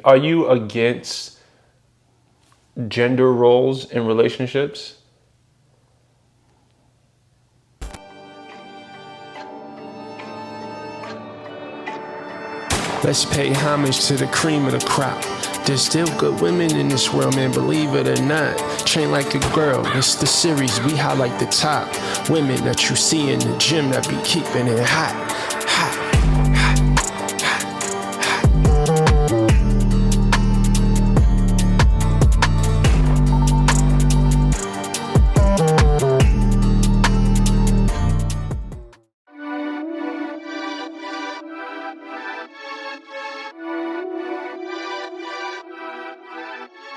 Are you against gender roles in relationships? Let's pay homage to the cream of the crop. There's still good women in this world, man, believe it or not. Train like a girl, it's the series, we highlight the top women that you see in the gym that be keeping it hot, hot, hot, hot, hot.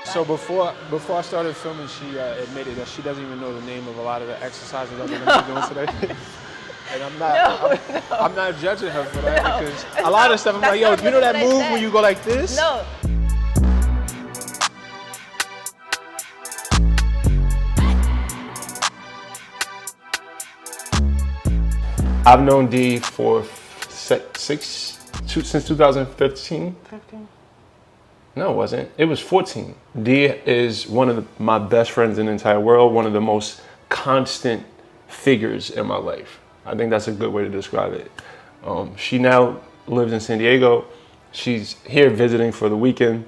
So before I started filming, she admitted that she doesn't even know the name of a lot of the exercises that we're gonna be doing today. And I'm not judging her for that because a lot of stuff I'm like, yo, you know that move where you go like this? No. I've known D for since 2015. 15. No, it wasn't. It was 14. D is one of my best friends in the entire world, one of the most constant figures in my life. I think that's a good way to describe it. She now lives in San Diego. She's here visiting for the weekend.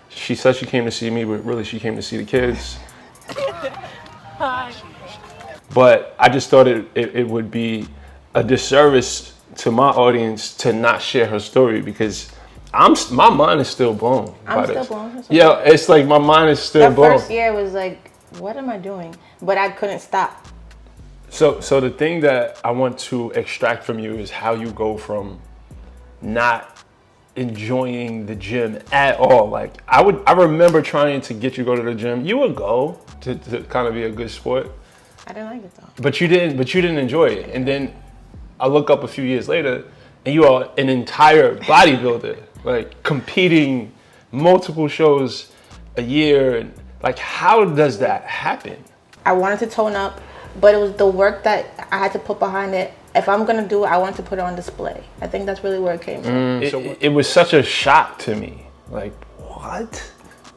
She said she came to see me, but really she came to see the kids. Hi. But I just thought it would be a disservice to my audience to not share her story because my mind is still blown. I'm still blown. Yeah, it's like my mind is still blown. The first year was like, what am I doing? But I couldn't stop. So the thing that I want to extract from you is how you go from not enjoying the gym at all. Like I remember trying to get you to go to the gym. You would go to kind of be a good sport. I didn't like it though. But you didn't enjoy it. And then I look up a few years later and you are an entire bodybuilder, like competing multiple shows a year. And like, how does that happen? I wanted to tone up, but it was the work that I had to put behind it. If I'm gonna do it, I want to put it on display. I think that's really where it came from. It was such a shock to me. Like, what?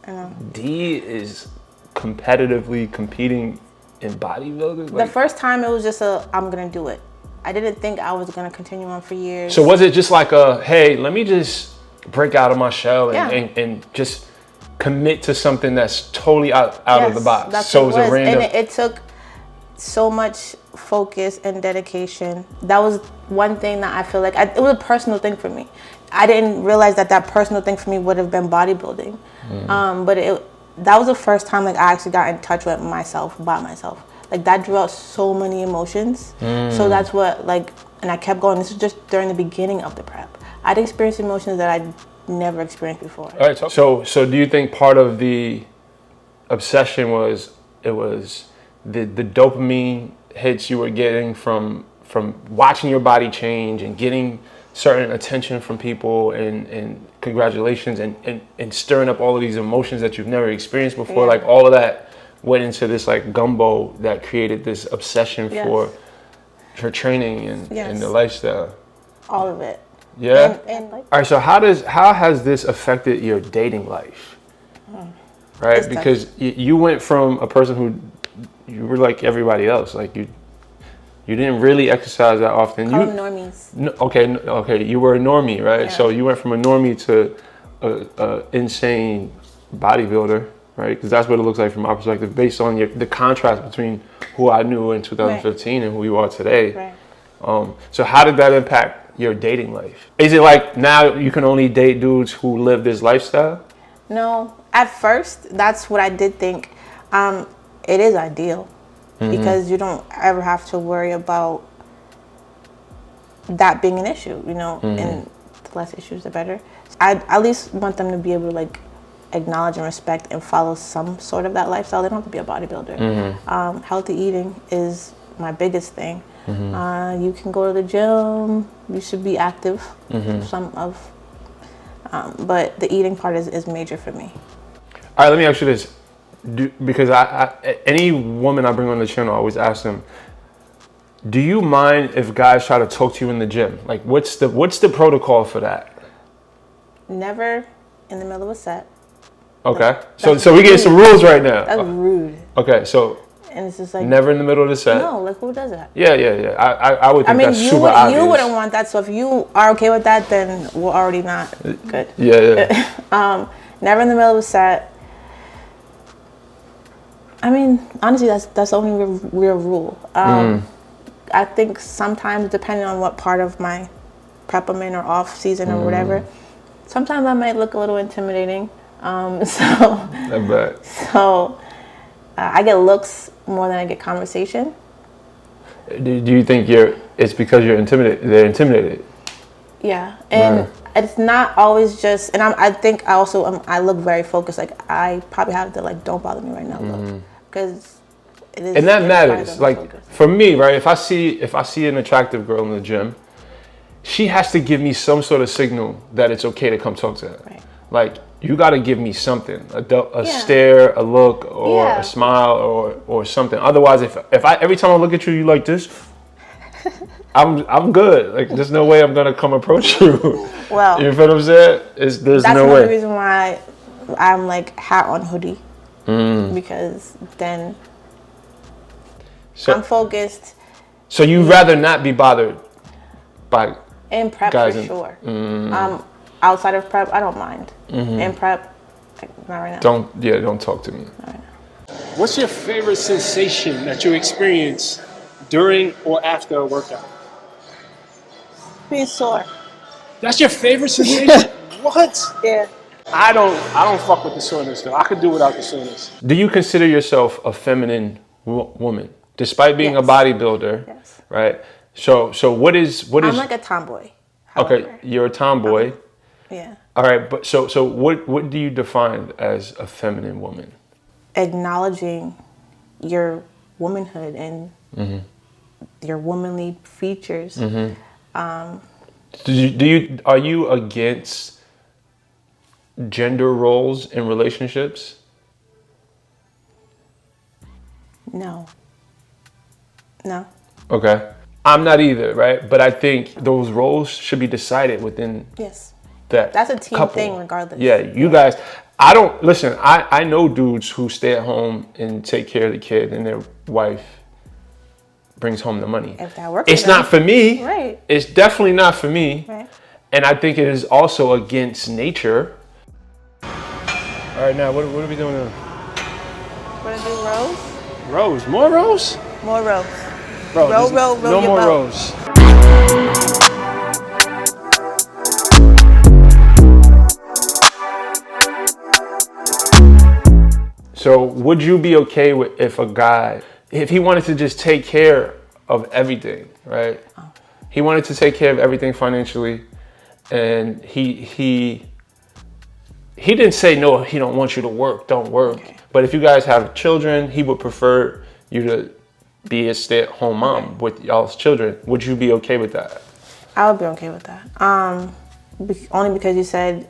I know. D is competitively competing in bodybuilding? The first time it was just I'm gonna do it. I didn't think I was gonna continue on for years. So was it just like hey, let me just break out of my shell and just commit to something that's totally out of the box? That's so what it was. A random... And it took so much focus and dedication. That was one thing that I feel like, it was a personal thing for me. I didn't realize that personal thing for me would have been bodybuilding. But that was the first time like I actually got in touch with myself, by myself. Like that drew out so many emotions. So that's what and I kept going. This was just during the beginning of the prep. I'd experienced emotions that I'd never experienced before. All right, so do you think part of the obsession was the dopamine hits you were getting from watching your body change and getting certain attention from people and congratulations and stirring up all of these emotions that you've never experienced before? Like all of that went into this like gumbo that created this obsession for her training and the lifestyle. All of it. Yeah. All right. So how has this affected your dating life? Right, because you went from a person who you were like everybody else, like you didn't really exercise that often. Call them normies. No, okay, you were a normie, right? Yeah. So you went from a normie to a insane bodybuilder, right? Because that's what it looks like from my perspective, based on the contrast between who I knew in 2015 and who you are today. Right. So how did that impact your dating life? Is it like now you can only date dudes who live this lifestyle? No, at first, that's what I did think. It is ideal because you don't ever have to worry about that being an issue, you know, and the less issues, the better. I at least want them to be able to like acknowledge and respect and follow some sort of that lifestyle. They don't have to be a bodybuilder. Healthy eating is my biggest thing. You can go to the gym, you should be active, but the eating part is major for me. All right, let me ask you this. Because any woman I bring on the channel, I always ask them, do you mind if guys try to talk to you in the gym? Like, what's the protocol for that? Never in the middle of a set. Okay. That's So we getting some rules right now. That's rude. Okay, so And it's just like never in the middle of the set. no, like who does that? Yeah. I would think that's super obvious. You wouldn't want that. So if you are okay with that, then we're already not good. Yeah. Never in the middle of a set. I mean, honestly, that's the only real rule. I think sometimes, depending on what part of my prep I'm in or off season or whatever, sometimes I might look a little intimidating. I bet. So I get looks more than I get conversation. Do you think it's because you're intimidated? They're intimidated. Yeah, and it's not always just. And I think I also I look very focused. Like I probably have the like don't bother me right now look, because it is. And that matters. Like focused. for me, right? If I see an attractive girl in the gym, she has to give me some sort of signal that it's okay to come talk to her. Right. Like you got to give me something, a stare, a look, or a smile, or something. Otherwise, if I every time I look at you, you like this, I'm good. Like there's no way I'm gonna come approach you. Well, you feel what I'm saying? There's no way. That's another reason why I'm like hat on hoodie, because then I'm focused. So you'd rather not be bothered by in prep guys for sure. Outside of prep, I don't mind. In prep, not right now. Don't talk to me. Right. What's your favorite sensation that you experience during or after a workout? Being sore. That's your favorite sensation? What? Yeah. I don't fuck with the soreness though. I could do without the soreness. Do you consider yourself a feminine woman, despite being a bodybuilder? Yes. Right. So what is? I'm like a tomboy. However. Okay, you're a tomboy. Yeah. All right, but so what do you define as a feminine woman? Acknowledging your womanhood and your womanly features. Are you against gender roles in relationships? No. Okay. I'm not either, right? But I think those roles should be decided within that's a team couple. thing regardless. Yeah, you guys, I know dudes who stay at home and take care of the kid and their wife brings home the money. If that works. It's not for me. Right. It's definitely not for me. Right. And I think it is also against nature. All right, now what are we doing now? We're gonna do rows. Rows, more rows? More rows. Bro, row no your more boat. rows. So would you be okay with if he wanted to just take care of everything, right? He wanted to take care of everything financially, and he didn't say no, he don't want you to work, don't work. Okay. But if you guys have children, he would prefer you to be a stay-at-home mom with y'all's children. Would you be okay with that? I would be okay with that. Only because you said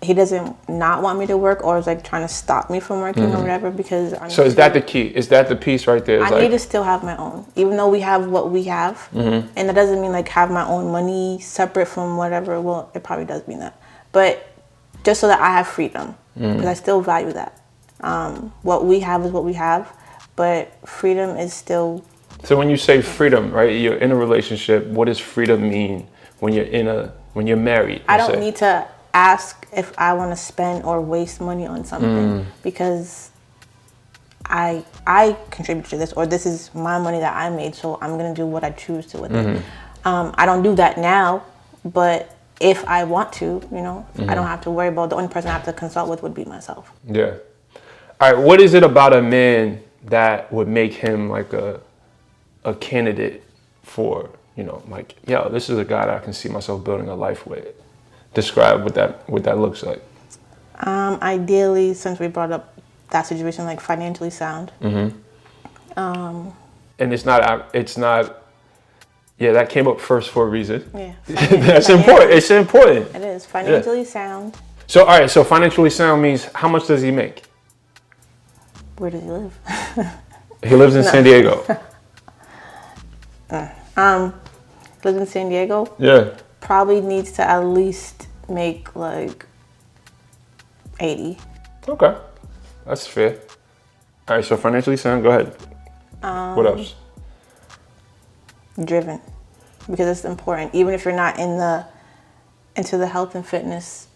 he doesn't not want me to work or is like trying to stop me from working or whatever, because so is that the key? Is that the piece right there? I need to still have my own, even though we have what we have. And that doesn't mean like have my own money separate from whatever. Well, it probably does mean that. But just so that I have freedom, because I still value that. What we have is what we have, but freedom is still. So when you say freedom, right, you're in a relationship, what does freedom mean when you're married? I don't need to ask if I want to spend or waste money on something because I contribute to this, or this is my money that I made, so I'm gonna do what I choose to with it. I don't do that now, but if I want to, I don't have to worry about. The only person I have to consult with would be myself. Yeah. All right. What is it about a man that would make him like a candidate for, like, yo, this is a guy that I can see myself building a life with? Describe what that looks like. Ideally, since we brought up that situation, like financially sound. And it's not. Yeah, that came up first for a reason. Yeah, that's important. It's important. It is financially sound. So all right, so financially sound means how much does he make? Where does he live? He lives in San Diego. Lives in San Diego. Yeah. Probably needs to at least make like 80. Okay, that's fair. All right, so financially sound. Go ahead. What else? Driven, because it's important. Even if you're not into the health and fitness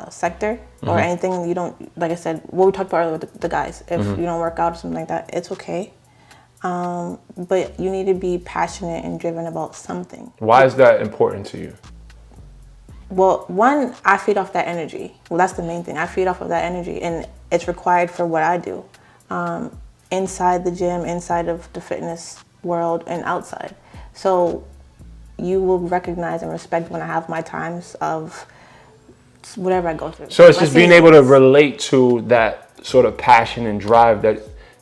sector or anything, you don't, like I said, what we talked about earlier with the guys. If you don't work out or something like that, it's okay. But you need to be passionate and driven about something. Why is that important to you? Well, one, I feed off that energy. Well, that's the main thing. I feed off of that energy, and it's required for what I do. Inside the gym, inside of the fitness world, and outside. So you will recognize and respect when I have my times of whatever I go through. So it's just being able to relate to that sort of passion and drive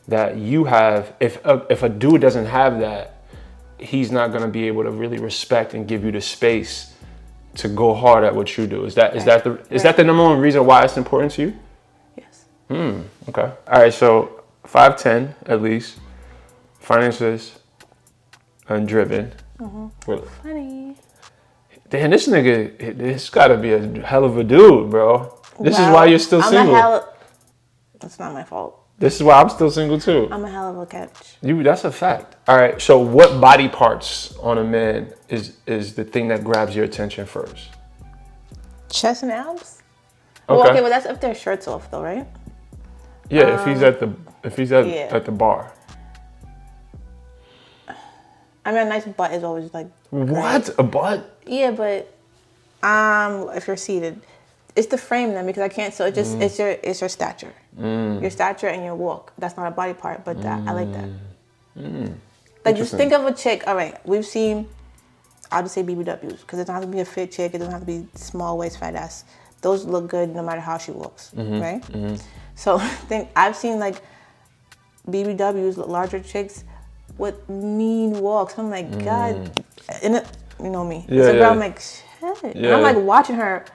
that you have. If a dude doesn't have that, he's not going to be able to really respect and give you the space to go hard at what you do. Is that the number one reason why it's important to you? Yes. Okay. All right. So 5'10" at least, finances, and driven. Funny. Damn, this nigga, this gotta be a hell of a dude, bro. This is why you're still single. It's not my fault. This is why I'm still single too. I'm a hell of a catch. That's a fact. All right. So what body parts on a man is the thing that grabs your attention first? Chest and abs. Okay. Well, okay, but that's if their shirts off, though, right? Yeah, if he's at the bar. I mean, a nice butt is always like. What? Great. A butt? Yeah, but if you're seated, it's the frame then, because I can't. So it just it's your stature, your stature and your walk. That's not a body part, but I like that. Like, just think of a chick. All right, we've seen. I'll just say BBWs, because it doesn't have to be a fit chick. It doesn't have to be small waist, fat ass. Those look good no matter how she walks, right? So I've seen like BBWs, larger chicks with mean walks. I'm like, God, and you know me. Yeah, so yeah. girl, I'm like, shit. And I'm like watching her,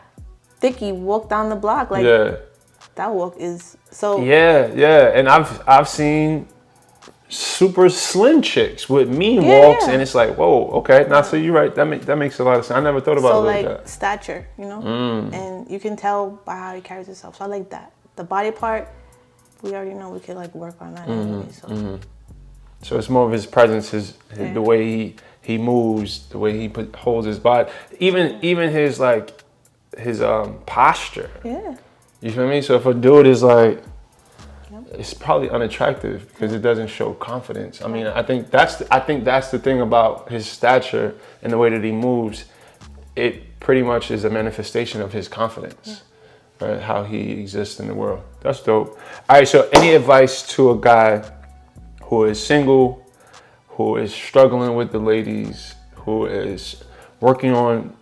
Thicky, walk down the block. Like, that walk is so. Yeah, and I've seen super slim chicks with mean walks, and it's like, whoa, okay. Now, so you're right. That makes a lot of sense. I never thought about it like that. Stature, you know, and you can tell by how he carries himself. So I like that. The body part, we already know we could like work on that anyway. So it's more of his presence, the way he moves, the way he holds his body, even his posture. Yeah. You feel me? So if a dude is like, it's probably unattractive because it doesn't show confidence. I mean, I think that's the thing about his stature and the way that he moves. It pretty much is a manifestation of his confidence, right? How he exists in the world. That's dope. All right. So any advice to a guy who is single, who is struggling with the ladies, who is working on,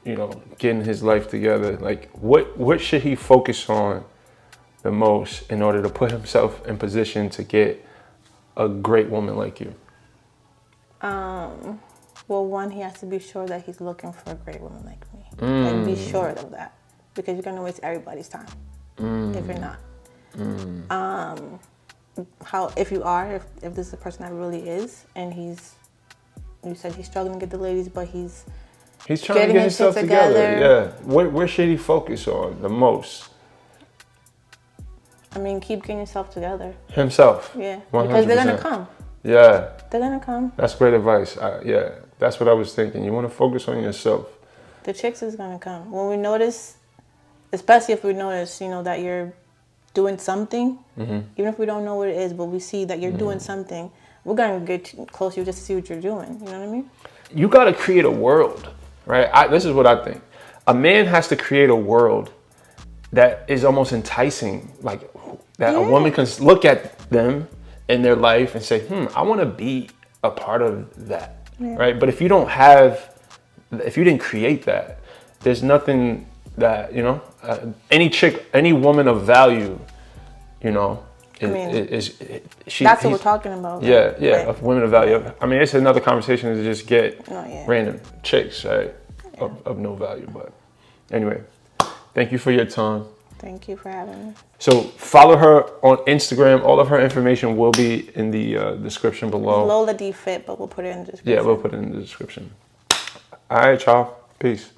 getting his life together? Like, what should he focus on the most in order to put himself in position to get a great woman like you? Well, one, he has to be sure that he's looking for a great woman like me. Like, be sure of that, because you're gonna waste everybody's time if you're not. If this is a person that really is, and you said he's struggling to get the ladies, but he's trying to get himself together. Yeah. Where should he focus on the most? I mean, keep getting yourself together. Himself. Yeah. 100%. Because they're gonna come. Yeah. They're gonna come. That's great advice. Yeah. That's what I was thinking. You want to focus on yourself. The chicks is gonna come. When we notice, especially if we notice, that you're doing something, even if we don't know what it is, but we see that you're doing something, we're gonna get close to you just to see what you're doing. You know what I mean? You gotta create a world, right? This is what I think. A man has to create a world that is almost enticing, like that a woman can look at them in their life and say, I want to be a part of that, right? But if you didn't create that, there's nothing that, any woman of value, that's what we're talking about. Yeah, of women of value. I mean, it's another conversation to just get random chicks, right, of no value. But anyway, thank you for your time. Thank you for having me. So follow her on Instagram. All of her information will be in the description below. Lola D Fit, but we'll put it in the description. Yeah, we'll put it in the description. All right, y'all. Peace.